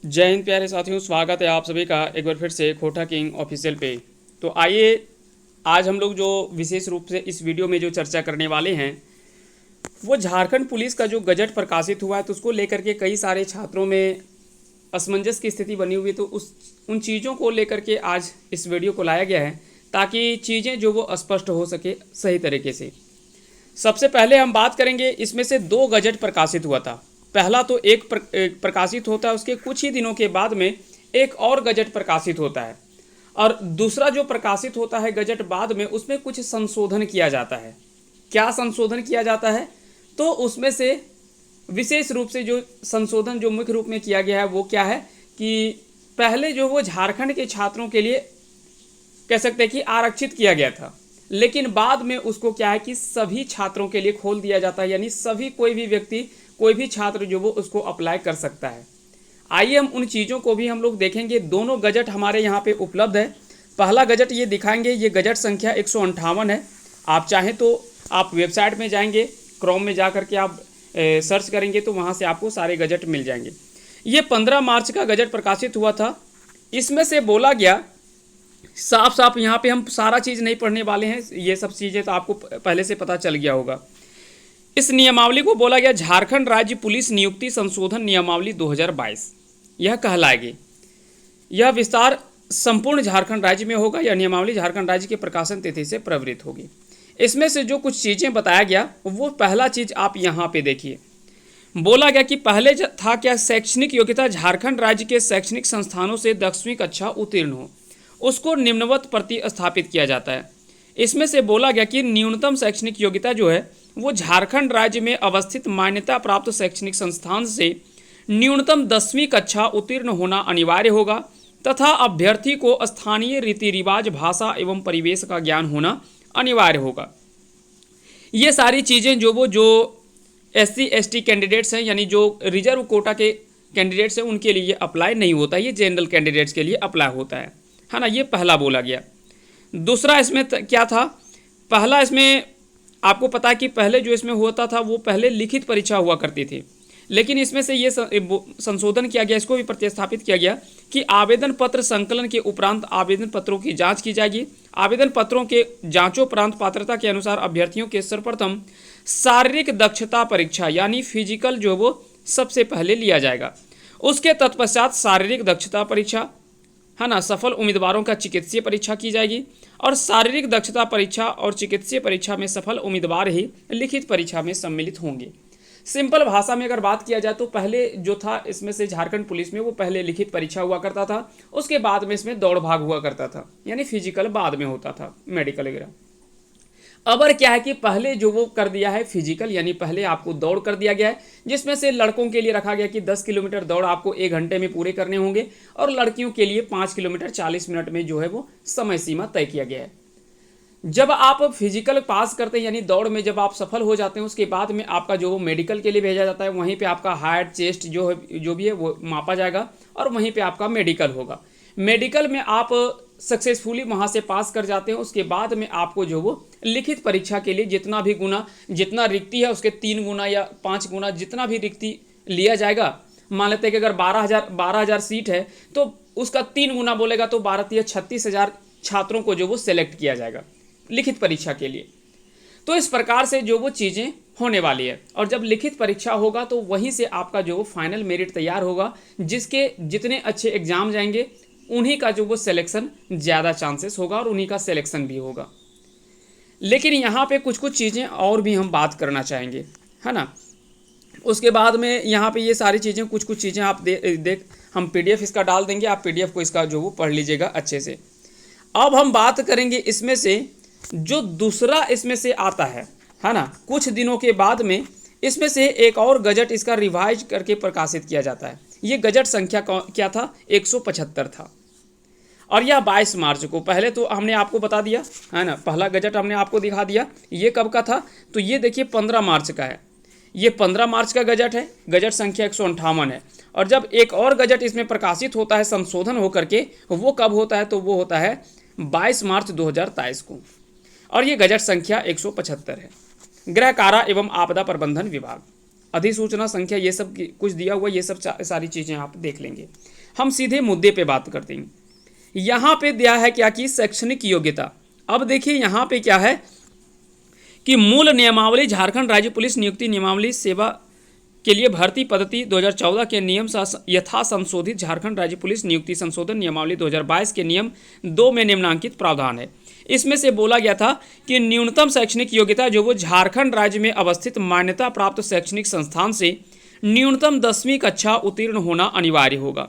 जय हिंद प्यारे साथियों, स्वागत है आप सभी का एक बार फिर से खोटा किंग ऑफिशियल पे। तो आइए आज हम लोग जो विशेष रूप से इस वीडियो में जो चर्चा करने वाले हैं वो झारखंड पुलिस का जो गजट प्रकाशित हुआ है, तो उसको लेकर के कई सारे छात्रों में असमंजस की स्थिति बनी हुई है। तो उन चीज़ों को लेकर के आज इस वीडियो को लाया गया है ताकि चीज़ें जो वो स्पष्ट हो सके सही तरीके से। सबसे पहले हम बात करेंगे, इसमें से दो गजट प्रकाशित हुआ था। पहला तो एक प्रकाशित होता है, उसके कुछ ही दिनों के बाद में एक और गजट प्रकाशित होता है, और दूसरा जो प्रकाशित होता है गजट बाद में, उसमें कुछ संशोधन किया जाता है। क्या संशोधन किया जाता है? तो उसमें से विशेष रूप से जो संशोधन जो मुख्य रूप में किया गया है वो क्या है कि पहले जो वो झारखंड के छात्रों के लिए कह सकते हैं कि आरक्षित किया गया था, लेकिन बाद में उसको क्या है कि सभी छात्रों के लिए खोल दिया जाता है, यानी सभी कोई भी व्यक्ति कोई भी छात्र जो वो उसको अप्लाई कर सकता है। आइए हम उन चीज़ों को भी हम लोग देखेंगे। दोनों गजट हमारे यहाँ पे उपलब्ध है। पहला गजट ये दिखाएंगे, ये गजट संख्या 158 है। आप चाहें तो आप वेबसाइट में जाएंगे, क्रोम में जा करके आप सर्च करेंगे तो वहाँ से आपको सारे गजट मिल जाएंगे। ये 15 मार्च का गजट प्रकाशित हुआ था। इसमें से बोला गया साफ साफ, यहाँ पे हम सारा चीज़ नहीं पढ़ने वाले हैं, ये सब चीज़ें तो आपको पहले से पता चल गया होगा। इस नियमावली को बोला गया झारखंड राज्य पुलिस नियुक्ति संशोधन नियमावली 2022। यह कहलाएगी। यह विस्तार संपूर्ण झारखंड राज्य में होगा। यह नियमावली झारखंड राज्य के प्रकाशन तिथि से प्रवृत्त होगी। इसमें से जो कुछ चीज़ें बताया गया वो पहला चीज़ आप यहाँ पे देखिए। बोला गया कि पहले था क्या, शैक्षणिक योग्यता झारखंड राज्य के शैक्षणिक संस्थानों से 10वीं कक्षा उत्तीर्ण हो, उसको निम्नवत प्रतिस्थापित किया जाता है। इसमें से बोला गया कि न्यूनतम शैक्षणिक योग्यता जो है वो झारखंड राज्य में अवस्थित मान्यता प्राप्त शैक्षणिक संस्थान से न्यूनतम 10वीं कक्षा उत्तीर्ण होना अनिवार्य होगा, तथा अभ्यर्थी को स्थानीय रीति रिवाज, भाषा एवं परिवेश का ज्ञान होना अनिवार्य होगा। ये सारी चीज़ें जो SC ST कैंडिडेट्स हैं, यानी जो रिजर्व कोटा के कैंडिडेट्स हैं, उनके लिए अप्लाई नहीं होता, ये जनरल कैंडिडेट्स के लिए अप्लाई होता है ना। ये पहला बोला गया। दूसरा इसमें क्या था? पहला इसमें आपको पता है कि पहले जो इसमें होता था वो पहले लिखित परीक्षा हुआ करती थी, लेकिन इसमें से ये संशोधन किया गया, इसको भी प्रतिस्थापित किया गया कि आवेदन पत्र संकलन के उपरांत आवेदन पत्रों की जांच की जाएगी। आवेदन पत्रों के जांचोपरांत पात्रता के अनुसार अभ्यर्थियों के सर्वप्रथम शारीरिक दक्षता परीक्षा यानी फिजिकल जो वो सबसे पहले लिया जाएगा। उसके तत्पश्चात शारीरिक दक्षता परीक्षा है ना, सफल उम्मीदवारों का चिकित्सीय परीक्षा की जाएगी, और शारीरिक दक्षता परीक्षा और चिकित्सीय परीक्षा में सफल उम्मीदवार ही लिखित परीक्षा में सम्मिलित होंगे। सिंपल भाषा में अगर बात किया जाए तो पहले जो था इसमें से झारखंड पुलिस में वो पहले लिखित परीक्षा हुआ करता था, उसके बाद में इसमें दौड़ भाग हुआ करता था, यानी फिजिकल बाद में होता था, मेडिकल वगैरह। अब क्या है कि पहले जो वो कर दिया है फिजिकल, यानी पहले आपको दौड़ कर दिया गया है, जिसमें से लड़कों के लिए रखा गया कि 10 किलोमीटर दौड़ आपको 1 घंटे में पूरे करने होंगे, और लड़कियों के लिए 5 किलोमीटर 40 मिनट में जो है वो समय सीमा तय किया गया है। जब आप फिजिकल पास करते हैं यानी दौड़ में जब आप सफल हो जाते हैं, उसके बाद में आपका जो वो मेडिकल के लिए भेजा जाता है, वहीं पे आपका हार्ट चेस्ट जो भी है वो मापा जाएगा, और वहीं पे आपका मेडिकल होगा। मेडिकल में आप सक्सेसफुली वहाँ से पास कर जाते हैं, उसके बाद में आपको जो वो लिखित परीक्षा के लिए जितना भी गुना, जितना रिक्ति है उसके 3 गुना या 5 गुना जितना भी रिक्ति लिया जाएगा। मान लेते हैं कि अगर 12,000 सीट है तो उसका 3 गुना बोलेगा, तो 36,000 छात्रों को जो वो सेलेक्ट किया जाएगा लिखित परीक्षा के लिए। तो इस प्रकार से जो वो चीज़ें होने वाली है, और जब लिखित परीक्षा होगा तो वहीं से आपका जो वो फाइनल मेरिट तैयार होगा, जिसके जितने अच्छे एग्जाम जाएंगे उन्हीं का जो वो सिलेक्शन ज़्यादा चांसेस होगा और उन्हीं का सिलेक्शन भी होगा। लेकिन यहाँ पे कुछ चीज़ें और भी हम बात करना चाहेंगे, है ना। उसके बाद में यहाँ पे ये सारी चीज़ें कुछ चीज़ें आप हम PDF इसका डाल देंगे, आप PDF को इसका जो वो पढ़ लीजिएगा अच्छे से। अब हम बात करेंगे इसमें से जो दूसरा इसमें से आता है ना, कुछ दिनों के बाद में इसमें से एक और गजट इसका रिवाइज करके प्रकाशित किया जाता है। ये गजट संख्या क्या था? 175 था, और यह 22 मार्च को, पहले तो हमने आपको बता दिया है ना, पहला गजट हमने आपको दिखा दिया। ये कब का था? तो ये देखिए 15 मार्च का है। ये 15 मार्च का गजट है, गजट संख्या 158 है। और जब एक और गजट इसमें प्रकाशित होता है संशोधन होकर के, वो कब होता है? तो वो होता है 22 मार्च 2023 को, और ये गजट संख्या 175 है। गृह कारा एवं आपदा प्रबंधन विभाग। अधिसूचना संख्या, ये सब कुछ दिया हुआ, ये सब सारी चीज़ें आप देख लेंगे। हम सीधे मुद्दे पे बात करते हैं। यहाँ पे दिया है क्या कि शैक्षणिक योग्यता। अब देखिए यहाँ पे क्या है कि मूल नियमावली झारखंड राज्य पुलिस नियुक्ति नियमावली सेवा के लिए भर्ती पद्धति 2014 के नियम यथा संशोधित झारखंड राज्य पुलिस नियुक्ति संशोधन नियमावली 2022 के नियम 2 में निम्नांकित प्रावधान है। इसमें से बोला गया था कि न्यूनतम शैक्षणिक योग्यता जो वो झारखंड राज्य में अवस्थित मान्यता प्राप्त शैक्षणिक संस्थान से न्यूनतम 10वीं कक्षा उत्तीर्ण होना अनिवार्य होगा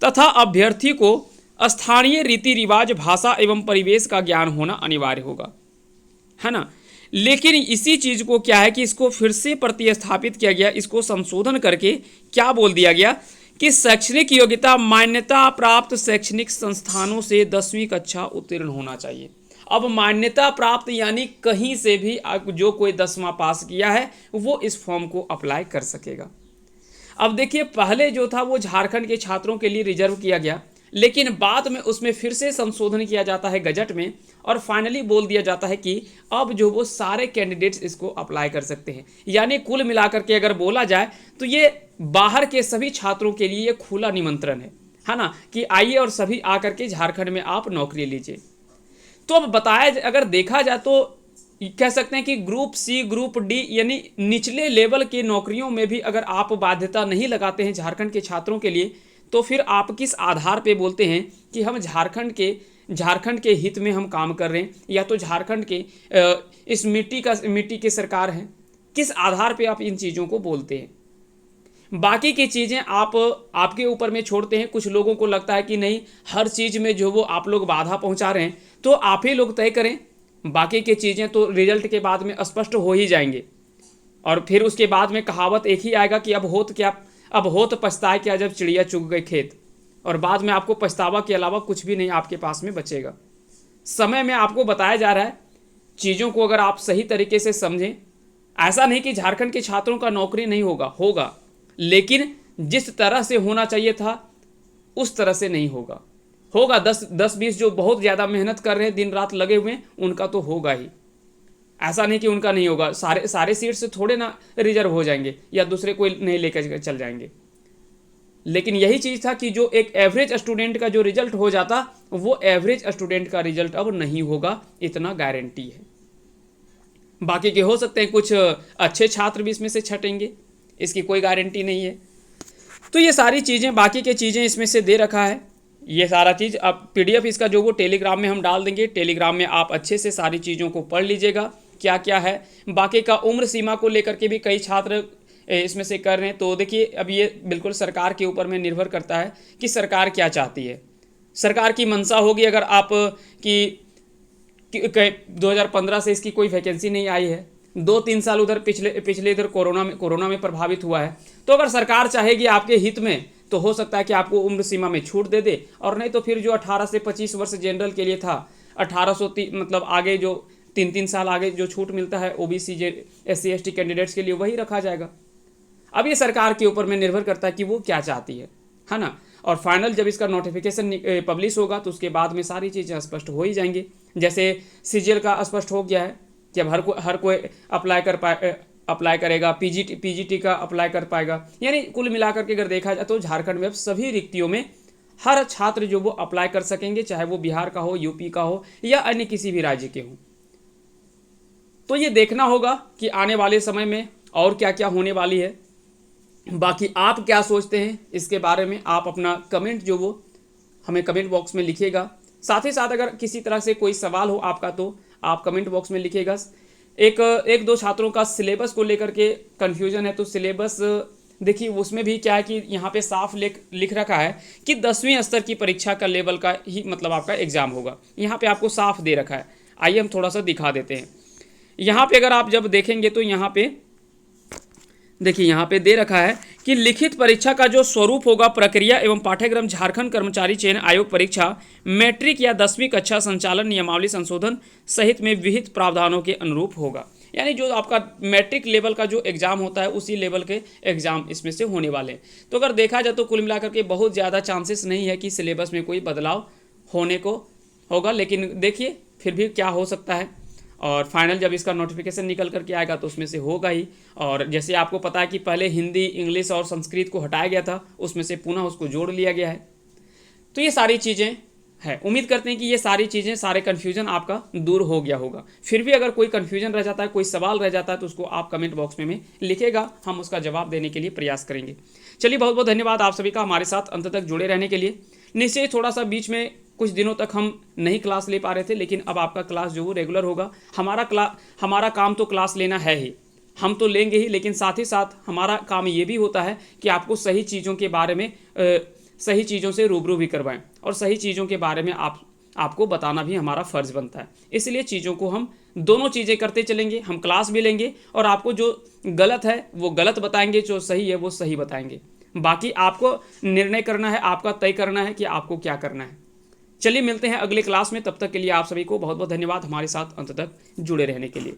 तथा अभ्यर्थी को स्थानीय रीति रिवाज, भाषा एवं परिवेश का ज्ञान होना अनिवार्य होगा, है ना। लेकिन इसी चीज़ को क्या है कि इसको फिर से प्रतिस्थापित किया गया, इसको संशोधन करके क्या बोल दिया गया कि शैक्षणिक योग्यता मान्यता प्राप्त शैक्षणिक संस्थानों से 10वीं कक्षा उत्तीर्ण होना चाहिए। अब मान्यता प्राप्त यानी कहीं से भी जो कोई 10वां पास किया है वो इस फॉर्म को अप्लाई कर सकेगा। अब देखिए पहले जो था वो झारखंड के छात्रों के लिए रिजर्व किया गया, लेकिन बाद में उसमें फिर से संशोधन किया जाता है गजट में और फाइनली बोल दिया जाता है कि अब जो वो सारे कैंडिडेट्स इसको अप्लाई कर सकते हैं। यानी कुल मिलाकर के अगर बोला जाए तो ये बाहर के सभी छात्रों के लिए ये खुला निमंत्रण है ना, कि आइए और सभी आकर के झारखंड में आप नौकरी लीजिए। तो अब बताया अगर देखा जाए तो कह सकते हैं कि ग्रुप सी, ग्रुप डी यानी निचले लेवल की नौकरियों में भी अगर आप बाध्यता नहीं लगाते हैं झारखंड के छात्रों के लिए, तो फिर आप किस आधार पे बोलते हैं कि हम झारखंड के हित में हम काम कर रहे हैं, या तो झारखंड के इस मिट्टी के सरकार हैं। किस आधार पे आप इन चीज़ों को बोलते हैं? बाकी की चीज़ें आपके ऊपर में छोड़ते हैं। कुछ लोगों को लगता है कि नहीं, हर चीज़ में जो वो आप लोग बाधा पहुंचा रहे हैं, तो आप ही लोग तय करें। बाकी की चीज़ें तो रिजल्ट के बाद में स्पष्ट हो ही जाएंगे, और फिर उसके बाद में कहावत एक ही आएगा कि अब होत पछताए क्या जब चिड़िया चुग गई खेत, और बाद में आपको पछतावा के अलावा कुछ भी नहीं आपके पास में बचेगा। समय में आपको बताया जा रहा है चीज़ों को, अगर आप सही तरीके से समझें। ऐसा नहीं कि झारखंड के छात्रों का नौकरी नहीं होगा, लेकिन जिस तरह से होना चाहिए था उस तरह से नहीं होगा। 10-20 जो बहुत ज़्यादा मेहनत कर रहे हैं, दिन रात लगे हुए हैं, उनका तो होगा ही। ऐसा नहीं कि उनका नहीं होगा। सारे सीट से थोड़े ना रिजर्व हो जाएंगे या दूसरे कोई नहीं लेकर चल जाएंगे। लेकिन यही चीज़ था कि जो एक एवरेज स्टूडेंट का जो रिजल्ट हो जाता, वो एवरेज स्टूडेंट का रिजल्ट अब नहीं होगा, इतना गारंटी है। बाकी के हो सकते हैं कुछ अच्छे छात्र भी इसमें से छटेंगे, इसकी कोई गारंटी नहीं है। तो ये सारी चीज़ें, बाकी के चीज़ें इसमें से दे रखा है। ये सारा चीज़ अब PDF इसका जो वो टेलीग्राम में हम डाल देंगे। टेलीग्राम में आप अच्छे से सारी चीज़ों को पढ़ लीजिएगा क्या क्या है। बाकी का उम्र सीमा को लेकर के भी कई छात्र इसमें से कर रहे हैं। तो देखिए अब ये बिल्कुल सरकार के ऊपर में निर्भर करता है कि सरकार क्या चाहती है। सरकार की मंशा होगी अगर आप कि 2015 से इसकी कोई वैकेंसी नहीं आई है, 2-3 साल उधर पिछले इधर कोरोना में प्रभावित हुआ है, तो अगर सरकार चाहेगी आपके हित में तो हो सकता है कि आपको उम्र सीमा में छूट दे दे, और नहीं तो फिर जो 18 से 25 वर्ष जनरल के लिए था, 1830 मतलब आगे जो 3-3 साल आगे जो छूट मिलता है OBC SC ST कैंडिडेट्स के लिए, वही रखा जाएगा। अब ये सरकार के ऊपर में निर्भर करता है कि वो क्या चाहती है ना। और फाइनल जब इसका नोटिफिकेशन पब्लिश होगा तो उसके बाद में सारी चीज़ें स्पष्ट हो ही जाएंगी। जैसे CGL का स्पष्ट हो गया है कि अब हर कोई अप्लाई करेगा, PGT का अप्लाई कर पाएगा। यानी कुल मिलाकर के अगर देखा जाए तो झारखंड में अब सभी रिक्तियों में हर छात्र जो वो अप्लाई कर सकेंगे, चाहे वो बिहार का हो, यूपी का हो या अन्य किसी भी राज्य के हो। तो ये देखना होगा कि आने वाले समय में और क्या क्या होने वाली है। बाकी आप क्या सोचते हैं इसके बारे में, आप अपना कमेंट जो वो हमें कमेंट बॉक्स में लिखिएगा। साथ ही साथ अगर किसी तरह से कोई सवाल हो आपका तो आप कमेंट बॉक्स में लिखिएगा। एक दो छात्रों का सिलेबस को लेकर के कन्फ्यूजन है, तो सिलेबस देखिए उसमें भी क्या है कि यहाँ पे साफ लिख रखा है कि 10वीं स्तर की परीक्षा का लेवल का ही मतलब आपका एग्ज़ाम होगा। यहाँ पे आपको साफ दे रखा है। आइए हम थोड़ा सा दिखा देते हैं। यहाँ पे अगर आप जब देखेंगे तो यहाँ पे देखिए यहाँ पे दे रखा है कि लिखित परीक्षा का जो स्वरूप होगा, प्रक्रिया एवं पाठ्यक्रम झारखंड कर्मचारी चयन आयोग परीक्षा मैट्रिक या 10वीं कक्षा संचालन नियमावली संशोधन सहित में विहित प्रावधानों के अनुरूप होगा। यानी जो आपका मैट्रिक लेवल का जो एग्ज़ाम होता है उसी लेवल के एग्ज़ाम इसमें से होने वाले हैं। तो अगर देखा जाए तो कुल मिलाकर के बहुत ज़्यादा चांसेस नहीं है कि सिलेबस में कोई बदलाव होने को होगा, लेकिन देखिए फिर भी क्या हो सकता है। और फाइनल जब इसका नोटिफिकेशन निकल करके आएगा तो उसमें से होगा ही। और जैसे आपको पता है कि पहले हिंदी, इंग्लिश और संस्कृत को हटाया गया था, उसमें से पुनः उसको जोड़ लिया गया है। तो ये सारी चीज़ें है, उम्मीद करते हैं कि ये सारी चीज़ें, सारे कन्फ्यूजन आपका दूर हो गया होगा। फिर भी अगर कोई कन्फ्यूजन रह जाता है, कोई सवाल रह जाता है, तो उसको आप कमेंट बॉक्स में लिखेगा, हम उसका जवाब देने के लिए प्रयास करेंगे। चलिए, बहुत बहुत धन्यवाद आप सभी का हमारे साथ अंत तक जुड़े रहने के लिए। निश्चय थोड़ा सा बीच में कुछ दिनों तक हम नहीं क्लास ले पा रहे थे, लेकिन अब आपका क्लास जो वो रेगुलर होगा। हमारा काम तो क्लास लेना है ही, हम तो लेंगे ही, लेकिन साथ ही साथ हमारा काम ये भी होता है कि आपको सही चीज़ों के बारे में सही चीज़ों से रूबरू भी करवाएं, और सही चीज़ों के बारे में आपको बताना भी हमारा फ़र्ज़ बनता है। इसलिए चीज़ों को हम दोनों चीज़ें करते चलेंगे, हम क्लास भी लेंगे और आपको जो गलत है वो गलत बताएंगे, जो सही है वो सही बताएंगे। बाकी आपको निर्णय करना है, आपका तय करना है कि आपको क्या करना है। चलिए, मिलते हैं अगले क्लास में। तब तक के लिए आप सभी को बहुत बहुत धन्यवाद हमारे साथ अंत तक जुड़े रहने के लिए।